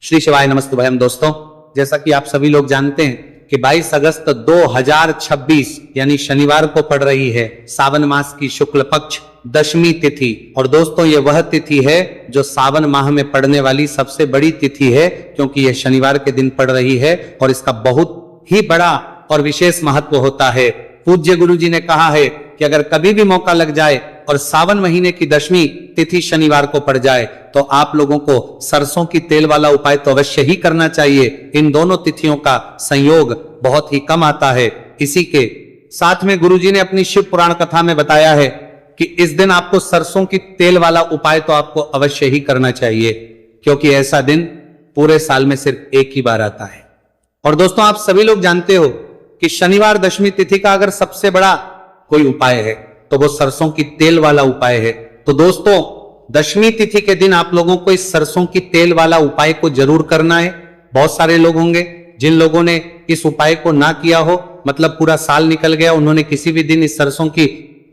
श्री शिवाय नमस्तुभयम। दोस्तों, जैसा कि आप सभी लोग जानते हैं कि 22 अगस्त 2026 यानी शनिवार को पड़ रही है सावन मास की शुक्ल पक्ष दशमी तिथि। और दोस्तों, ये वह तिथि है जो सावन माह में पड़ने वाली सबसे बड़ी तिथि है, क्योंकि यह शनिवार के दिन पड़ रही है और इसका बहुत ही बड़ा और विशेष महत्व होता है। पूज्य गुरु जी ने कहा है कि अगर कभी भी मौका लग जाए और सावन महीने की दशमी तिथि शनिवार को पड़ जाए तो आप लोगों को सरसों की तेल वाला उपाय तो अवश्य ही करना चाहिए। इन दोनों तिथियों का संयोग बहुत ही कम आता है। इसी के साथ में गुरु जी ने अपनी शिव पुराण कथा में बताया है कि इस दिन आपको सरसों की तेल वाला उपाय तो आपको अवश्य ही करना चाहिए, क्योंकि ऐसा दिन पूरे साल में सिर्फ एक ही बार आता है। और दोस्तों, आप सभी लोग जानते हो कि शनिवार दशमी तिथि का अगर सबसे बड़ा कोई उपाय है तो वो सरसों की तेल वाला उपाय है। तो दोस्तों, दशमी तिथि के दिन आप लोगों को इस सरसों की तेल वाला उपाय को जरूर करना है। बहुत सारे लोग होंगे जिन लोगों ने इस उपाय को ना किया हो, मतलब पूरा साल निकल गया, उन्होंने किसी भी दिन इस सरसों की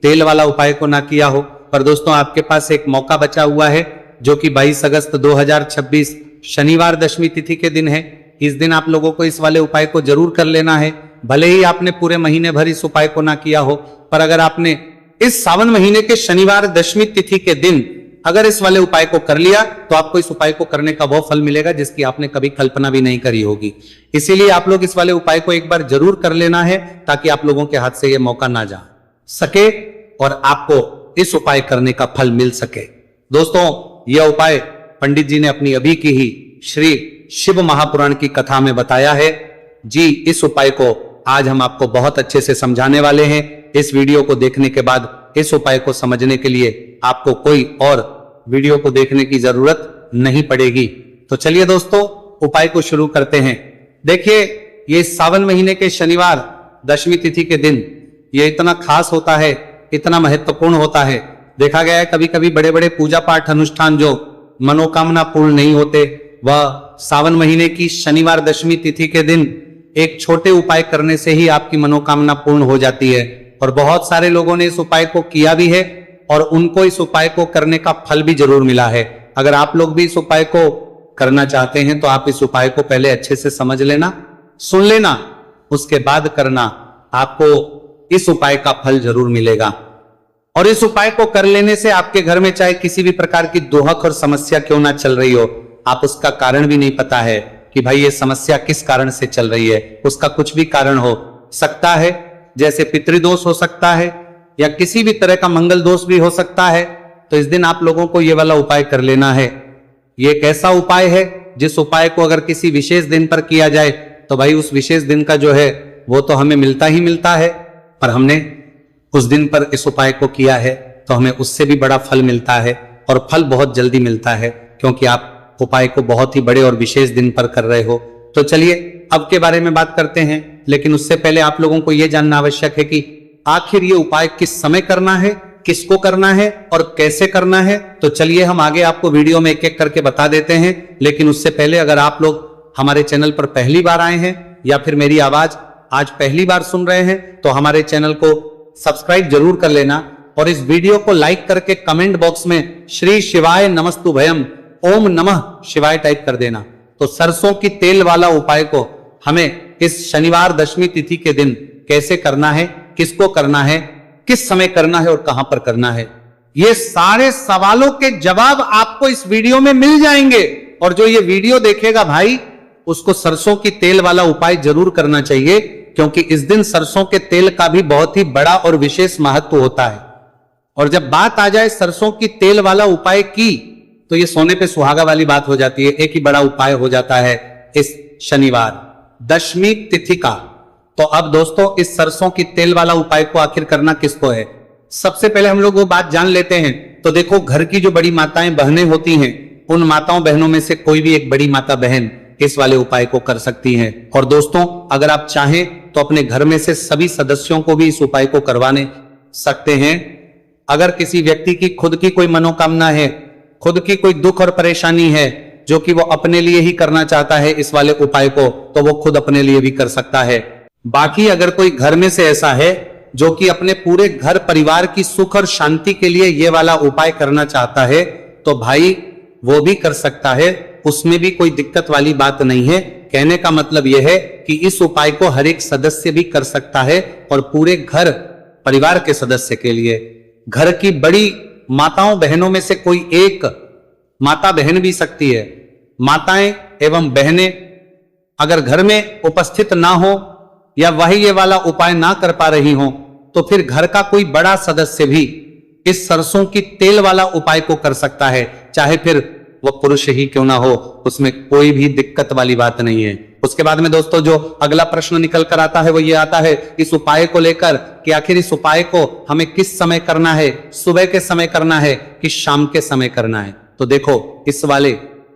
तेल वाला उपाय को ना किया हो। पर दोस्तों, आपके पास एक मौका बचा हुआ है जो कि 22 अगस्त 2026 शनिवार दशमी तिथि के दिन है। इस दिन आप लोगों को इस वाले उपाय को जरूर कर लेना है। भले ही आपने पूरे महीने भर इस उपाय को ना किया हो, पर अगर आपने इस सावन महीने के शनिवार दशमी तिथि के दिन अगर इस वाले उपाय को कर लिया तो आपको इस उपाय को करने का वो फल मिलेगा जिसकी आपने कभी कल्पना भी नहीं करी होगी। इसीलिए आप लोग इस वाले उपाय को एक बार जरूर कर लेना है, ताकि आप लोगों के हाथ से यह मौका ना जा सके और आपको इस उपाय करने का फल मिल सके। दोस्तों, यह उपाय पंडित जी ने अपनी अभी की ही श्री शिव महापुराण की कथा में बताया है जी। इस उपाय को आज हम आपको बहुत अच्छे से समझाने वाले हैं। इस वीडियो को देखने के बाद इस उपाय को समझने के लिए आपको कोई और वीडियो को देखने की जरूरत नहीं पड़ेगी। तो चलिए दोस्तों, उपाय को शुरू करते हैं। देखिए, ये सावन महीने के शनिवार दशमी तिथि के दिन ये इतना खास होता है, इतना महत्वपूर्ण होता है। देखा गया है कभी कभी बड़े बड़े पूजा पाठ अनुष्ठान जो मनोकामना पूर्ण नहीं होते, वह सावन महीने की शनिवार दशमी तिथि के दिन एक छोटे उपाय करने से ही आपकी मनोकामना पूर्ण हो जाती है। और बहुत सारे लोगों ने इस उपाय को किया भी है और उनको इस उपाय को करने का फल भी जरूर मिला है। अगर आप लोग भी इस उपाय को करना चाहते हैं तो आप इस उपाय को पहले अच्छे से समझ लेना, सुन लेना, उसके बाद करना। आपको इस उपाय का फल जरूर मिलेगा। और इस उपाय को कर लेने से आपके घर में चाहे किसी भी प्रकार की दोहक और समस्या क्यों ना चल रही हो, आप उसका कारण भी नहीं पता है कि भाई ये समस्या किस कारण से चल रही है, उसका कुछ भी कारण हो सकता है, जैसे पितृदोष हो सकता है या किसी भी तरह का मंगल दोष भी हो सकता है। तो इस दिन आप लोगों को ये वाला उपाय कर लेना है। ये एक ऐसा उपाय है जिस उपाय को अगर किसी विशेष दिन पर किया जाए तो भाई उस विशेष दिन का जो है वो तो हमें मिलता ही मिलता है, पर हमने उस दिन पर इस उपाय को किया है तो हमें उससे भी बड़ा फल मिलता है, और फल बहुत जल्दी मिलता है, क्योंकि आप उपाय को बहुत ही बड़े और विशेष दिन पर कर रहे हो। तो चलिए अब के बारे में बात करते हैं, लेकिन उससे पहले आप लोगों को यह जानना आवश्यक है कि आखिर ये उपाय किस समय करना है, किसको करना है और कैसे करना है। तो चलिए हम आगे आपको वीडियो में एक एक करके बता देते हैं। लेकिन उससे पहले अगर आप लोग हमारे चैनल पर पहली बार आए हैं या फिर मेरी आवाज आज पहली बार सुन रहे हैं तो हमारे चैनल को सब्सक्राइब जरूर कर लेना और इस वीडियो को लाइक करके कमेंट बॉक्स में श्री शिवाय नमस्तुभयम ओम नमः शिवाय टाइप कर देना। तो सरसों की तेल वाला उपाय को हमें इस शनिवार दशमी तिथि के दिन कैसे करना है, किसको करना है, किस समय करना है और कहां पर करना है, ये सारे सवालों के जवाब आपको इस वीडियो में मिल जाएंगे। और जो ये वीडियो देखेगा भाई, उसको सरसों की तेल वाला उपाय जरूर करना चाहिए, क्योंकि इस दिन सरसों के तेल का भी बहुत ही बड़ा और विशेष महत्व होता है। और जब बात आ जाए सरसों की तेल वाला उपाय की, तो ये सोने पे सुहागा वाली बात हो जाती है। एक ही बड़ा उपाय हो जाता है इस शनिवार दशमी तिथि का। तो अब दोस्तों, इस सरसों की तेल वाला उपाय को आखिर करना किसको है, सबसे पहले हम लोग वो बात जान लेते हैं। तो देखो, घर की जो बड़ी माताएं बहनें होती हैं, उन माताओं बहनों में से कोई भी एक बड़ी माता बहन इस वाले उपाय को कर सकती हैं। और दोस्तों, अगर आप चाहें तो अपने घर में से सभी सदस्यों को भी इस उपाय को करवाने सकते हैं। अगर किसी व्यक्ति की खुद की कोई मनोकामना है, खुद की कोई दुख और परेशानी है जो कि वो अपने लिए ही करना चाहता है इस वाले उपाय को, तो वो खुद अपने लिए भी कर सकता है। बाकी अगर कोई घर में से ऐसा है जो कि अपने पूरे घर परिवार की सुख और शांति के लिए ये वाला उपाय करना चाहता है, तो भाई वो भी कर सकता है। उसमें भी कोई दिक्कत वाली बात नहीं है। कहने का मतलब यह है कि इस उपाय को हर एक सदस्य भी कर सकता है और पूरे घर परिवार के सदस्य के लिए, घर की बड़ी माताओं बहनों में से कोई एक माता बहन भी सकती है। माताएं एवं बहनें अगर घर में उपस्थित ना हो या वही ये वाला उपाय ना कर पा रही हो, तो फिर घर का कोई बड़ा सदस्य भी इस सरसों की तेल वाला उपाय को कर सकता है, चाहे फिर वह पुरुष ही क्यों ना हो, उसमें कोई भी दिक्कत वाली बात नहीं है। उसके बाद में दोस्तों जो अगला प्रश्न निकल कर आता है वो ये आता है इस उपाय को लेकर कि आखिर इस उपाय को हमें किस समय करना है, सुबह के समय करना है कि शाम के समय करना है। तो देखो, इस वाले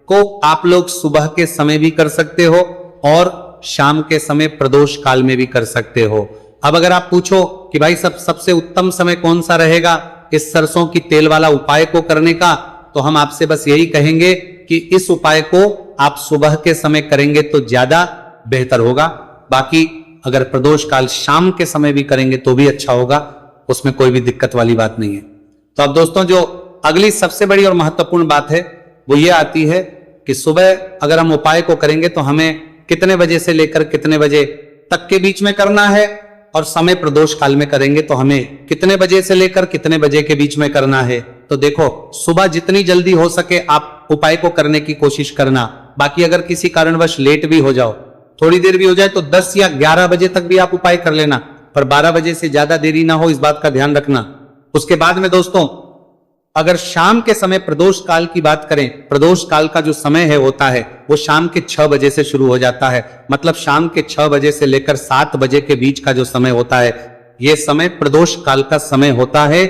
को आप लोग सुबह के समय भी कर सकते हो और शाम के समय प्रदोष काल में भी कर सकते हो। अब अगर आप पूछो कि भाई सबसे उत्तम समय कौन सा रहेगा इस सरसों की तेल वाला उपाय को करने का, तो हम आपसे बस यही कहेंगे कि इस उपाय को आप सुबह के समय करेंगे तो ज्यादा बेहतर होगा। बाकी अगर प्रदोष काल शाम के समय भी करेंगे तो भी अच्छा होगा, उसमें कोई भी दिक्कत वाली बात नहीं है। तो अब दोस्तों जो अगली सबसे बड़ी और महत्वपूर्ण बात है वो ये आती है कि सुबह अगर हम उपाय को करेंगे तो हमें कितने बजे से लेकर कितने बजे तक के बीच में करना है, और समय प्रदोष काल में करेंगे तो हमें कितने बजे से लेकर कितने बजे के बीच में करना है। तो देखो, सुबह जितनी जल्दी हो सके आप उपाय को करने की कोशिश करना। बाकी अगर किसी कारणवश लेट भी हो जाओ, थोड़ी देर भी हो जाए, तो 10 या 11 बजे तक भी आप उपाय कर लेना, पर 12 बजे से ज्यादा देरी ना हो, इस बात का ध्यान रखना। उसके बाद में दोस्तों अगर शाम के समय प्रदोष काल की बात करें, प्रदोष काल का जो समय है होता है वो शाम के 6 बजे से शुरू हो जाता है। मतलब शाम के 6 बजे से लेकर 7 बजे के बीच का जो समय होता है, यह समय प्रदोष काल का समय होता है।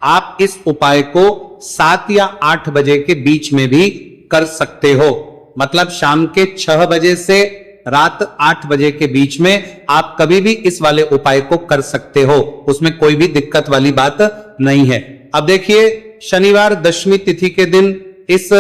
आप इस उपाय को 7 या 8 बजे के बीच में भी कर सकते हो। मतलब शाम के 6 बजे से रात 8 बजे के बीच में आप कभी भी इस वाले उपाय को कर सकते हो, उसमें कोई भी दिक्कत वाली बात नहीं है। अब देखिए, शनिवार दशमी तिथि के दिन इस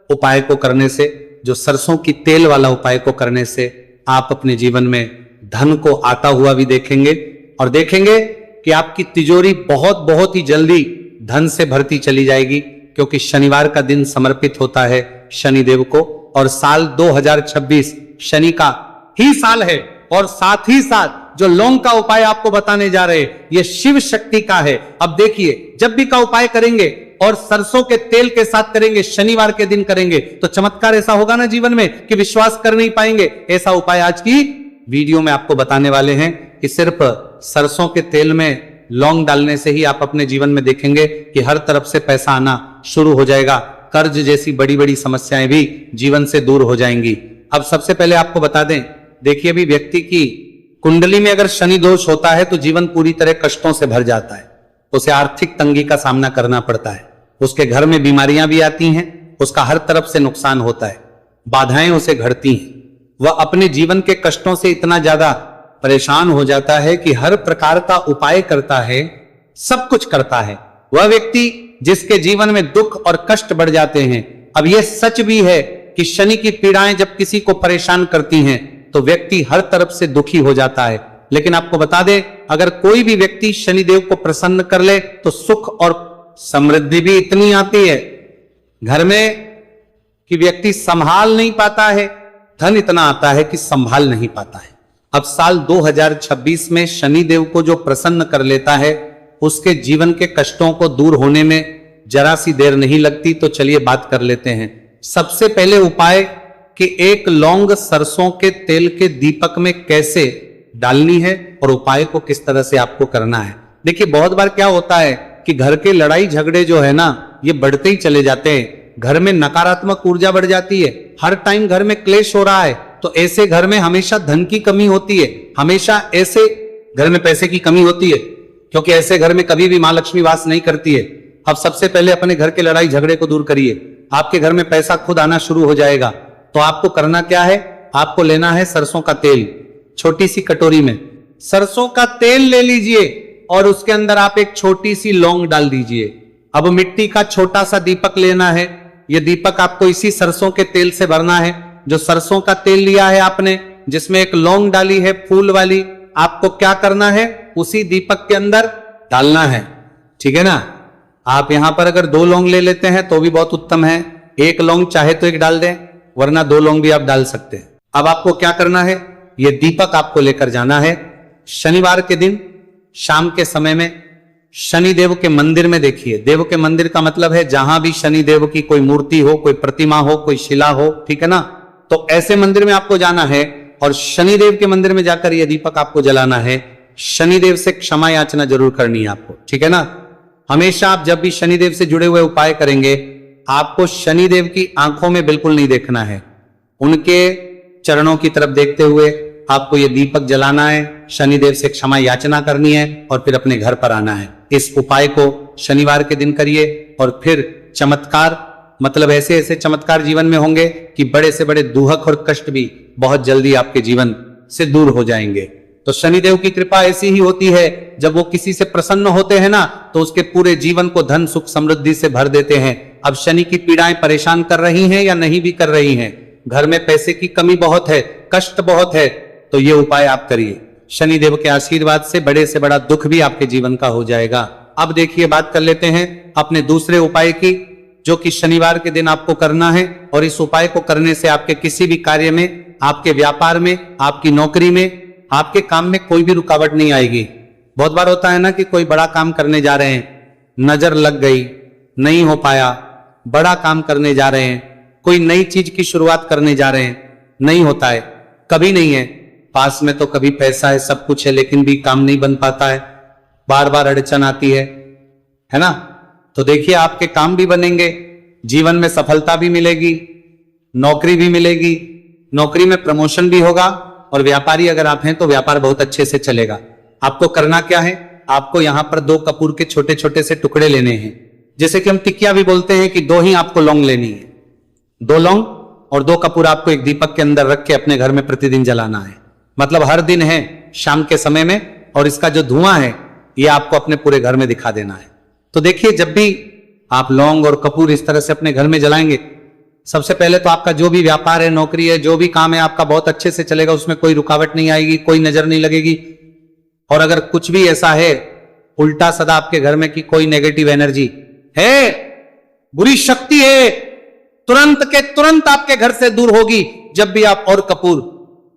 उपाय को करने से, जो सरसों की तेल वाला उपाय को करने से, आप अपने जीवन में धन को आता हुआ भी देखेंगे और देखेंगे कि आपकी तिजोरी बहुत बहुत ही जल्दी धन से भरती चली जाएगी, क्योंकि शनिवार का दिन समर्पित होता है शनिदेव को और साल 2026 शनि का ही साल है। और साथ ही साथ जो लौंग का उपाय आपको बताने जा रहे हैं ये शिव शक्ति का है। अब देखिए, जब भी का उपाय करेंगे और सरसों के तेल के साथ करेंगे, शनिवार के दिन करेंगे, तो चमत्कार ऐसा होगा ना जीवन में कि विश्वास कर नहीं पाएंगे। ऐसा उपाय आज की वीडियो में आपको बताने वाले हैं कि सिर्फ सरसों के तेल में लौंग डालने से ही आप अपने जीवन में देखेंगे कि हर तरफ से पैसा आना शुरू हो जाएगा, कर्ज जैसी बड़ी बड़ी समस्याएं भी जीवन से दूर हो जाएंगी। अब सबसे पहले आपको बता दें, देखिए अभी व्यक्ति की कुंडली में अगर शनि दोष होता है तो जीवन पूरी तरह कष्टों से भर जाता है, उसे आर्थिक तंगी का सामना करना पड़ता है, उसके घर में बीमारियां भी आती हैं, उसका हर तरफ से नुकसान होता है, बाधाएं उसे घड़ती हैं, वह अपने जीवन के कष्टों से इतना ज्यादा परेशान हो जाता है कि हर प्रकार का उपाय करता है, सब कुछ करता है। वह व्यक्ति जिसके जीवन में दुख और कष्ट बढ़ जाते हैं। अब यह सच भी है कि शनि की पीड़ाएं जब किसी को परेशान करती हैं तो व्यक्ति हर तरफ से दुखी हो जाता है। लेकिन आपको बता दें, अगर कोई भी व्यक्ति शनिदेव को प्रसन्न कर ले तो सुख और समृद्धि भी इतनी आती है घर में कि व्यक्ति संभाल नहीं पाता है, धन इतना आता है कि संभाल नहीं पाता है। अब साल 2026 में शनिदेव को जो प्रसन्न कर लेता है उसके जीवन के कष्टों को दूर होने में जरा सी देर नहीं लगती। तो चलिए बात कर लेते हैं। सबसे पहले उपाय कि एक लौंग सरसों के तेल के दीपक में कैसे डालनी है और उपाय को किस तरह से आपको करना है। देखिए, बहुत बार क्या होता है कि घर के लड़ाई झगड़े जो है ना, ये बढ़ते ही चले जाते हैं, घर में नकारात्मक ऊर्जा बढ़ जाती है, हर टाइम घर में क्लेश हो रहा है, तो ऐसे घर में हमेशा धन की कमी होती है, हमेशा ऐसे घर में पैसे की कमी होती है, क्योंकि ऐसे घर में कभी भी मां लक्ष्मी वास नहीं करती है। अब सबसे पहले अपने घर के लड़ाई झगड़े को दूर करिए, आपके घर में पैसा खुद आना शुरू हो जाएगा। तो आपको करना क्या है, आपको लेना है सरसों का तेल, छोटी सी कटोरी में सरसों का तेल ले लीजिए और उसके अंदर आप एक छोटी सी लौंग डाल दीजिए। अब मिट्टी का छोटा सा दीपक लेना है, यह दीपक आपको इसी सरसों के तेल से भरना है। जो सरसों का तेल लिया है आपने, जिसमें एक लौंग डाली है फूल वाली, आपको क्या करना है, उसी दीपक के अंदर डालना है। ठीक है ना। आप यहां पर अगर 2 लौंग ले लेते हैं तो भी बहुत उत्तम है, 1 लौंग चाहे तो 1 डाल दें, वरना 2 लौंग भी आप डाल सकते हैं। अब आपको क्या करना है, ये दीपक आपको लेकर जाना है शनिवार के दिन शाम के समय में शनिदेव के मंदिर में। देखिए, देव के मंदिर का मतलब है जहां भी शनिदेव की कोई मूर्ति हो, कोई प्रतिमा हो, कोई शिला हो, ठीक है ना, तो ऐसे मंदिर में आपको जाना है और शनिदेव के मंदिर में जाकर यह दीपक आपको जलाना है। शनिदेव से क्षमा याचना जरूर करनी है आपको, ठीक है ना। हमेशा आप जब भी शनिदेव से जुड़े हुए उपाय करेंगे, आपको शनिदेव की आंखों में बिल्कुल नहीं देखना है, उनके चरणों की तरफ देखते हुए आपको यह दीपक जलाना है, शनिदेव से क्षमा याचना करनी है और फिर अपने घर पर आना है। इस उपाय को शनिवार के दिन करिए और फिर चमत्कार, मतलब ऐसे ऐसे चमत्कार जीवन में होंगे कि बड़े से बड़े दुहक और कष्ट भी बहुत जल्दी आपके जीवन से दूर हो जाएंगे। तो शनिदेव की कृपा ऐसी ही होती है, जब वो किसी से प्रसन्न होते हैं ना, तो उसके पूरे जीवन को धन सुख समृद्धि से भर देते हैं। अब शनि की पीड़ाएं परेशान कर रही हैं या नहीं भी कर रही हैं, घर में पैसे की कमी बहुत है, कष्ट बहुत है, तो ये उपाय आप करिए। शनिदेव के आशीर्वाद से बड़े से बड़ा दुख भी आपके जीवन का हो जाएगा। अब देखिए, बात कर लेते हैं अपने दूसरे उपाय की, जो कि शनिवार के दिन आपको करना है। और इस उपाय को करने से आपके किसी भी कार्य में, आपके व्यापार में, आपकी नौकरी में, आपके काम में कोई भी रुकावट नहीं आएगी। बहुत बार होता है ना कि कोई बड़ा काम करने जा रहे हैं, नजर लग गई, नहीं हो पाया, बड़ा काम करने जा रहे हैं, कोई नई चीज की शुरुआत करने जा रहे हैं, नहीं होता है, कभी नहीं है, पास में तो कभी पैसा है, सब कुछ है, लेकिन भी काम नहीं बन पाता है, बार बार अड़चन आती है ना। तो देखिए, आपके काम भी बनेंगे, जीवन में सफलता भी मिलेगी, नौकरी भी मिलेगी, नौकरी में प्रमोशन भी होगा, और व्यापारी अगर आप हैं तो व्यापार बहुत अच्छे से चलेगा। आपको करना क्या है, आपको यहां पर 2 कपूर के छोटे छोटे से टुकड़े लेने हैं, जैसे कि हम टिकिया भी बोलते हैं कि 2 ही आपको लौंग लेनी है, 2 लौंग और 2 कपूर आपको एक दीपक के अंदर रख के अपने घर में प्रतिदिन जलाना है। मतलब हर दिन है शाम के समय में, और इसका जो धुआं है ये आपको अपने पूरे घर में दिखा देना है। तो देखिए, जब भी आप लौंग और कपूर इस तरह से अपने घर में जलाएंगे, सबसे पहले तो आपका जो भी व्यापार है, नौकरी है, जो भी काम है आपका बहुत अच्छे से चलेगा, उसमें कोई रुकावट नहीं आएगी, कोई नजर नहीं लगेगी। और अगर कुछ भी ऐसा है उल्टा सदा आपके घर में कि कोई नेगेटिव एनर्जी है, बुरी शक्ति है, तुरंत के तुरंत आपके घर से दूर होगी। जब भी आप और कपूर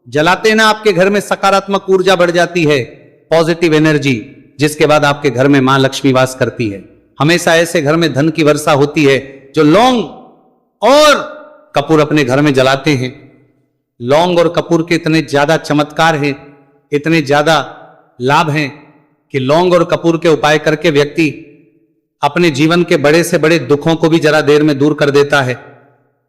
जलाते हैं ना, आपके घर में सकारात्मक ऊर्जा बढ़ जाती है, पॉजिटिव एनर्जी, जिसके बाद आपके घर में मां लक्ष्मी वास करती है। हमेशा ऐसे घर में धन की वर्षा होती है जो लौंग और कपूर अपने घर में जलाते हैं। लौंग और कपूर के इतने ज्यादा चमत्कार हैं, इतने ज्यादा लाभ हैं कि लौंग और कपूर के उपाय करके व्यक्ति अपने जीवन के बड़े से बड़े दुखों को भी जरा देर में दूर कर देता है।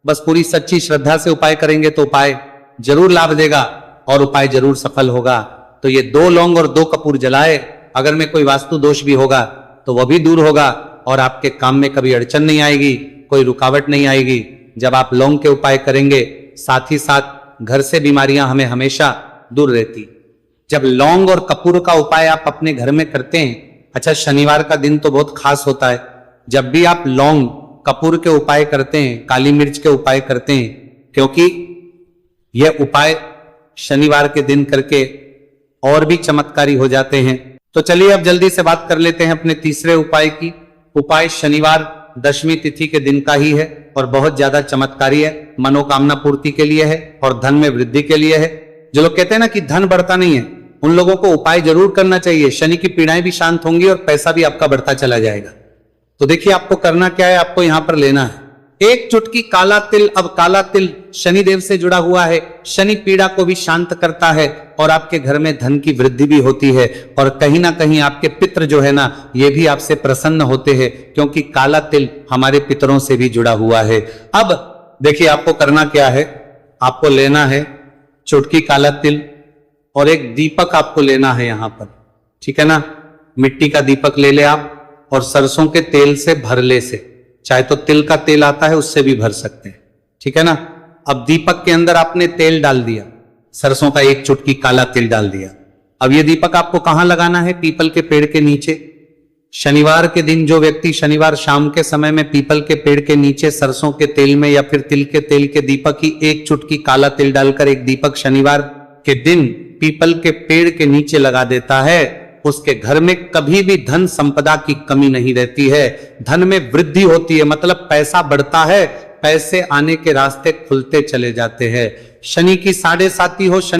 बस पूरी सच्ची श्रद्धा से उपाय करेंगे तो उपाय जरूर लाभ देगा और उपाय जरूर सफल होगा। तो ये 2 लौंग और 2 कपूर जलाए, अगर में कोई वास्तु दोष भी होगा तो वह भी दूर होगा और आपके काम में कभी अड़चन नहीं आएगी, कोई रुकावट नहीं आएगी। जब आप लौंग के उपाय करेंगे, साथ ही साथ घर से बीमारियां हमें हमेशा दूर रहती। जब लौंग और कपूर का उपाय आप अपने घर में करते हैं, अच्छा शनिवार का दिन तो बहुत खास होता है, जब भी आप लौंग कपूर के उपाय करते हैं, काली मिर्च के उपाय करते हैं, क्योंकि यह उपाय शनिवार के दिन करके और भी चमत्कारी हो जाते हैं। तो चलिए अब जल्दी से बात कर लेते हैं अपने तीसरे उपाय की। उपाय शनिवार दशमी तिथि के दिन का ही है और बहुत ज्यादा चमत्कारी है, मनोकामना पूर्ति के लिए है और धन में वृद्धि के लिए है। जो लोग कहते हैं ना कि धन बढ़ता नहीं है, उन लोगों को उपाय जरूर करना चाहिए, शनि की पीड़ाएं भी शांत होंगी और पैसा भी आपका बढ़ता चला जाएगा। तो देखिए आपको करना क्या है, आपको यहां पर लेना है 1 चुटकी काला तिल। अब काला तिल शनिदेव से जुड़ा हुआ है, शनि पीड़ा को भी शांत करता है और आपके घर में धन की वृद्धि भी होती है और कहीं ना कहीं आपके पितृ जो है ना, ये भी आपसे प्रसन्न होते हैं, क्योंकि काला तिल हमारे पितरों से भी जुड़ा हुआ है। अब देखिए आपको करना क्या है, आपको लेना है चुटकी काला तिल और एक दीपक आपको लेना है यहां पर, ठीक है ना। मिट्टी का दीपक ले ले आप और सरसों के तेल से भरले से, चाहे तो तिल का तेल आता है उससे भी भर सकते हैं, ठीक है ना। अब दीपक के अंदर आपने तेल डाल दिया, सरसों का 1 चुटकी काला तिल डाल दिया। अब ये दीपक आपको कहां लगाना है, पीपल के पेड़ के नीचे। शनिवार के दिन जो व्यक्ति शनिवार शाम के समय में पीपल के पेड़ के नीचे सरसों के तेल में या फिर तिल के तेल के दीपक ही 1 चुटकी काला तिल डालकर एक दीपक शनिवार के दिन पीपल के पेड़ के नीचे लगा देता है, उसके घर में कभी भी धन संपदा की कमी नहीं रहती है, धन में वृद्धि होती है, मतलब पैसा बढ़ता है, पैसे आने के रास्ते खुलते चले जाते हैं। शनि की साढ़े साती हो, शनि